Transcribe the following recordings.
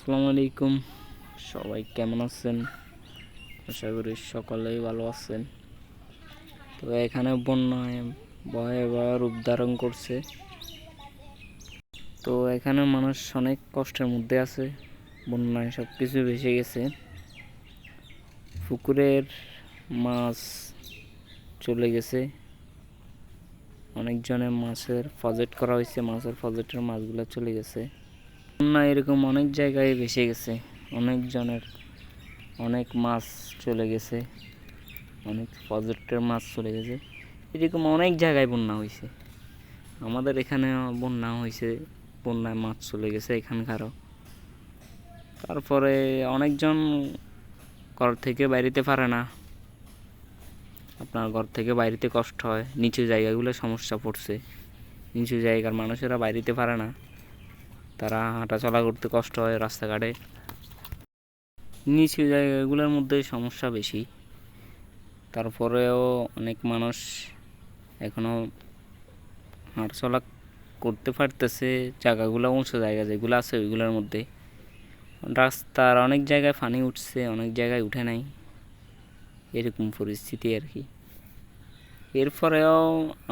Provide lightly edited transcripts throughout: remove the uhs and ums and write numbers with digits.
আসসালামু আলাইকুম। সবাই কেমন আছেন? আশা করি সকলেই ভালো আছেন। তো এখানে বন্যায় ভয়াবহ রূপ ধারণ করছে। তো এখানে মানুষ অনেক কষ্টের মধ্যে আছে। বন্যায় সব কিছু ভেসে গেছে। পুকুরের মাছ চলে গেছে। অনেকজনের মাছের প্রজেক্ট করা হয়েছে, মাছের প্রজেক্টের মাছগুলো চলে গেছে। বন্যা এরকম অনেক জায়গায় ভেসে গেছে। অনেকজনের অনেক মাছ চলে গেছে, অনেক প্রজেক্টের মাছ চলে গেছে। এরকম অনেক জায়গায় বন্যা হয়েছে। আমাদের এখানে বন্যা হয়েছে, বন্যায় মাছ চলে গেছে এখানকারও। তারপরে অনেকজন ঘর থেকে বাইরেতে পারে না। আপনার ঘর থেকে বাইরেতে কষ্ট হয়, নিচু জায়গাগুলো সমস্যা পড়ছে। নিচু জায়গার মানুষেরা বাইরেতে পারে না, তারা হাঁটাচলা করতে কষ্ট হয় রাস্তাঘাটে। নিচু জায়গাগুলোর মধ্যে সমস্যা বেশি। তারপরেও অনেক মানুষ এখনও হাঁটাচলা করতে পারতেছে। জায়গাগুলো উঁচু জায়গা যেগুলো আছে ওইগুলোর মধ্যে। রাস্তার অনেক জায়গায় পানি উঠছে, অনেক জায়গায় উঠে নাই, এরকম পরিস্থিতি আর কি। এরপরেও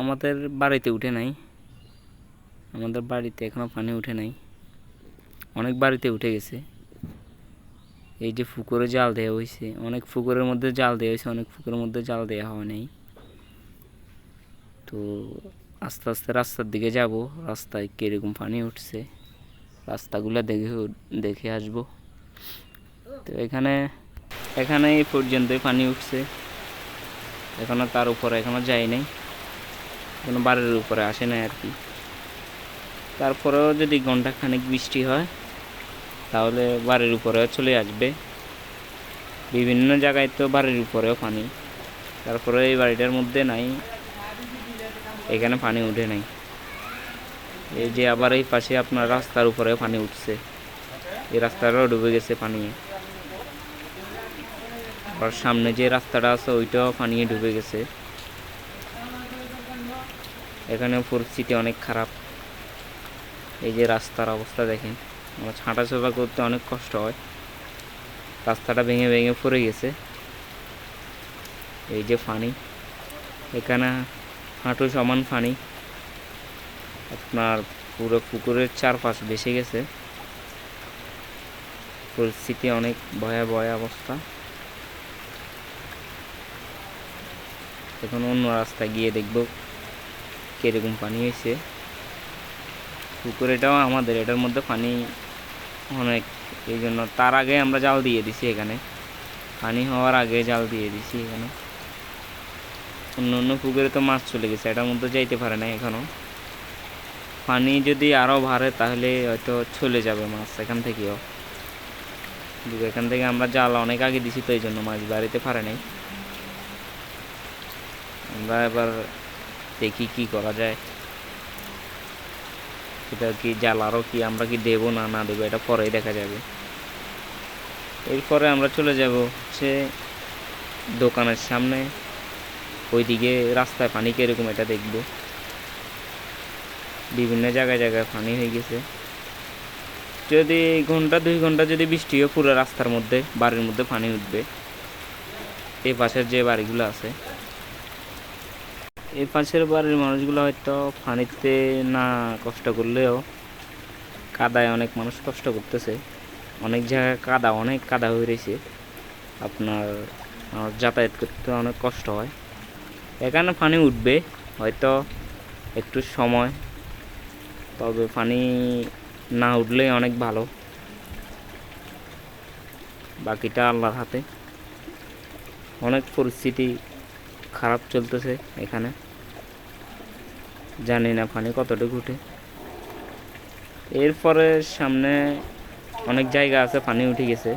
আমাদের বাড়িতে উঠে নাই, আমাদের বাড়িতে এখনও পানি উঠে নাই, অনেক বাড়িতে উঠে গেছে। এই যে পুকুরে জাল দেওয়া হয়েছে, অনেক পুকুরের মধ্যে জাল দেওয়া হয়েছে, অনেক পুকুরের মধ্যে জাল দেওয়া হয় নাই। তো আস্তে আস্তে রাস্তার দিকে যাব, রাস্তায় কীরকম পানি উঠছে রাস্তাগুলো দেখে আসব। তো এখানে এই পর্যন্তই পানি উঠছে, এখনও তার উপরে এখনও যায় নাই, এখনো বাড়ির উপরে আসে নাই আর কি। তারপরেও যদি ঘন্টাখানেক বৃষ্টি হয় তাহলে বাড়ির উপরেও চলে আসবে। বিভিন্ন জায়গায় তো বাড়ির উপরেও পানি, তারপরে এই বাড়িটার মধ্যে নাই, এখানে পানি উঠে নাই। এই যে আবার এই পাশে আপনার রাস্তার উপরেও পানি উঠছে, এই রাস্তাটাও ডুবে গেছে পানি। আর সামনে যে রাস্তাটা আছে ওইটাও পানি ডুবে গেছে। এখানে পরিস্থিতি অনেক খারাপ। এই যে রাস্তার অবস্থা দেখেন, আমার হাঁটাচলা করতে অনেক কষ্ট হয়, রাস্তাটা ভেঙে ভেঙে পড়ে গেছে। এই যে পানি, এখানে হাঁটু সমান পানি, আপনার পুরো পুকুরের চারপাশ ভেসে গেছে। পরিস্থিতি অনেক ভয়াবহ অবস্থা। এখন অন্য রাস্তায় গিয়ে দেখব কীরকম পানি হয়েছে। পুকুর এটাও আমাদের, এটার মধ্যে পানি অনেক, এই জন্য তার আগে আমরা জাল দিয়ে দিছি। এখানে পানি হওয়ার আগে জাল দিয়ে দিছি। এখানে অন্য অন্য পুকুরে তো মাছ চলে গেছে, এটার মধ্যে যাইতে পারে না এখনও। পানি যদি আরও বাড়ে তাহলে হয়তো চলে যাবে মাছ এখান থেকেও। এখান থেকে আমরা জাল অনেক আগে দিছি, তো এই জন্য মাছ বাড়িতে পারে নাই। আমরা এবার দেখি কি করা যায়। এটা কি জাল আরও কি আমরা কি দেবো না দেবো এটা পরেই দেখা যাবে। এরপরে আমরা চলে যাব হচ্ছে দোকানের সামনে, ওইদিকে রাস্তায় পানি কীরকম এটা দেখব। বিভিন্ন জায়গায় জায়গায় পানি হয়ে গেছে। যদি ঘন্টা 2 ঘন্টা যদি বৃষ্টি হয়, পুরো রাস্তার মধ্যে বাড়ির মধ্যে পানি উঠবে। এই পাশের যে বাড়িগুলো আছে, এই পাশের বাড়ির মানুষগুলো হয়তো পানিতে না কষ্ট করলেও কাদায় অনেক মানুষ কষ্ট করতেছে। অনেক জায়গায় অনেক কাদা হয়ে রয়েছে, আপনার যাতায়াত করতে অনেক কষ্ট হয়। এখানে পানি উঠবে হয়তো একটু সময়, তবে পানি না উঠলে অনেক ভালো, বাকিটা আল্লাহর হাতে। অনেক পরিস্থিতি খারাপ চলতেছে এখানে, জানি না পানি কতটুকু উঠে। এরপরে সামনে অনেক জায়গা আছে পানি উঠে গেছে।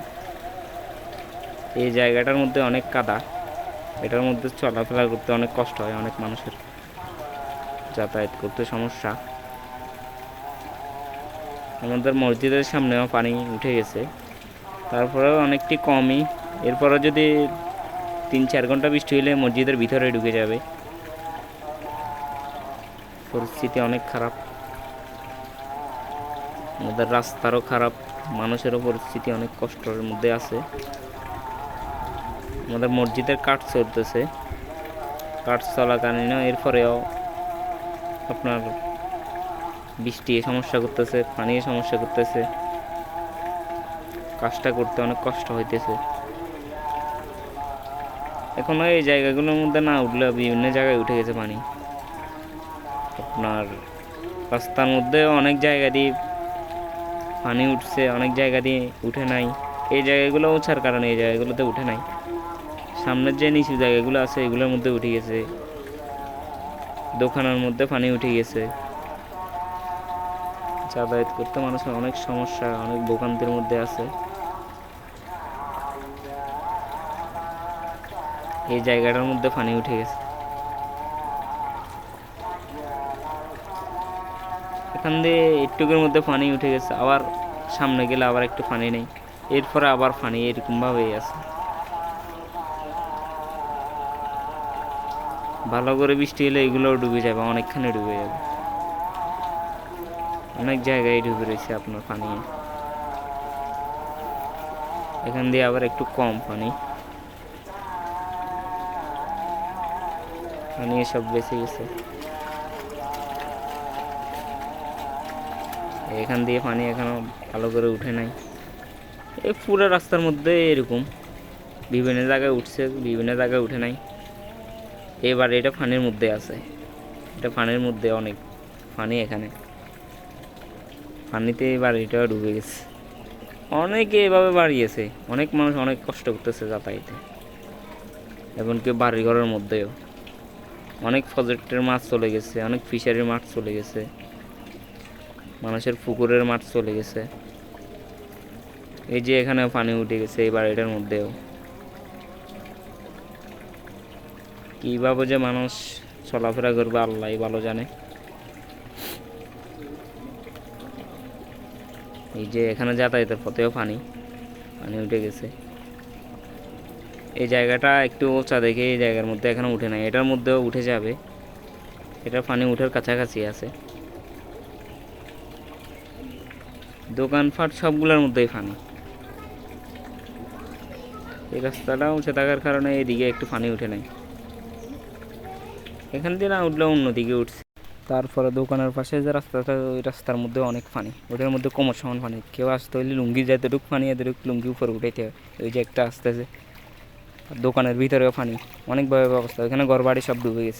এই জায়গাটার মধ্যে অনেক কাদা, এটার মধ্যে চলাফেরা করতে অনেক কষ্ট হয়, অনেক মানুষের যাতায়াত করতে সমস্যা। আমাদের মসজিদের সামনেও পানি উঠে গেছে, তারপরেও অনেকটি কমই। এরপরে যদি 3-4 ঘন্টা বৃষ্টি হলে মসজিদের ভিতরে ঢুকে যাবে। পরিস্থিতি অনেক খারাপ, আমাদের রাস্তারও খারাপ, মানুষেরও পরিস্থিতি অনেক কষ্টের মধ্যে আছে। আমাদের মসজিদের কাজ চলতেছে, কাজ চলাকালীন এরপরেও আপনার বৃষ্টি সমস্যা করতেছে, পানি সমস্যা করতেছে, কাজটা করতে অনেক কষ্ট হইতেছে। এখনো এই জায়গাগুলোর মধ্যে না উঠলে বিভিন্ন জায়গায় উঠে গেছে পানি। আপনার রাস্তার মধ্যে অনেক জায়গা দিয়ে পানি উঠছে, অনেক জায়গা দিয়ে উঠে নাই। এই জায়গাগুলো ওঠার কারণে এই জায়গাগুলোতে উঠে নাই। সামনের যে নিচু জায়গাগুলো আছে এগুলোর মধ্যে উঠে গেছে, দোকানের মধ্যে পানি উঠে গেছে। যাতায়াত করতে মানুষের অনেক সমস্যা, অনেক ভোগান্তির মধ্যে আছে। এই জায়গাটার মধ্যে পানি উঠে গেছে। এখান দিয়ে একটুকুর মধ্যে পানি উঠে গেছে, আবার সামনে গেলে আবার একটু পানি নেই, এরপরে আবার পানি, এরকমভাবেই আছে। ভালো করে বৃষ্টি হলে এগুলোও ডুবে যাবে, অনেকখানি ডুবে যাবে। অনেক জায়গায় ডুবে রয়েছে আপনার পানি। এখান দিয়ে আবার একটু কম পানি সব বেঁচে গেছে। এখান দিয়ে পানি এখনো ভালো করে উঠে নাই। এই পুরো রাস্তার মধ্যে এরকম বিভিন্ন জায়গায় উঠছে, বিভিন্ন জায়গায় উঠে নাই। এবার এটা পানির মধ্যে আছে, এটা পানির মধ্যে অনেক পানি। এখানে পানিতে বাড়িটা ডুবে গেছে। অনেকে এভাবে বাড়িয়েছে, অনেক মানুষ অনেক কষ্ট করতেছে যাতায়াতে। এমনকি বাড়িঘরের মধ্যেও অনেক প্রজেক্টের মাছ চলে গেছে, অনেক ফিশারির মাছ চলে গেছে, মানুষের পুকুরের মাছ চলে গেছে। এই যে এখানেও পানি উঠে গেছে এই বাড়িটার মধ্যেও। কীভাবে যে মানুষ চলাফেরা করবে আল্লাহ ভালো জানে। এই যে এখানে যাতায়াতের পথেও পানি উঠে গেছে। এই জায়গাটা একটু উঁচা দেখে এই জায়গার মধ্যে এখনো উঠে নাই, এটার মধ্যেও উঠে যাবে। এটা পানি উঠার কাছাকাছি আছে। দোকানপাট সবগুলোর মধ্যেই পানি। এই রাস্তাটা উঁচে থাকার কারণে এদিকে একটু পানি উঠে নাই, এখান দিয়ে না উঠলেও অন্যদিকে উঠছে। তারপরে দোকানের পাশে যে রাস্তাটা, ওই রাস্তার মধ্যে অনেক পানি, ওটার মধ্যে কোমর সমান পানি। কেউ আসতে হইলে লুঙ্গি যেতটুকু পানি এতটুকু লুঙ্গি উপরে উঠাইতে হয়। ওই যে একটা আসতেছে, দোকানের ভিতরেও পানি, অনেকভাবে অবস্থা। ওইখানে ঘর বাড়ি সব ডুবে গেছে।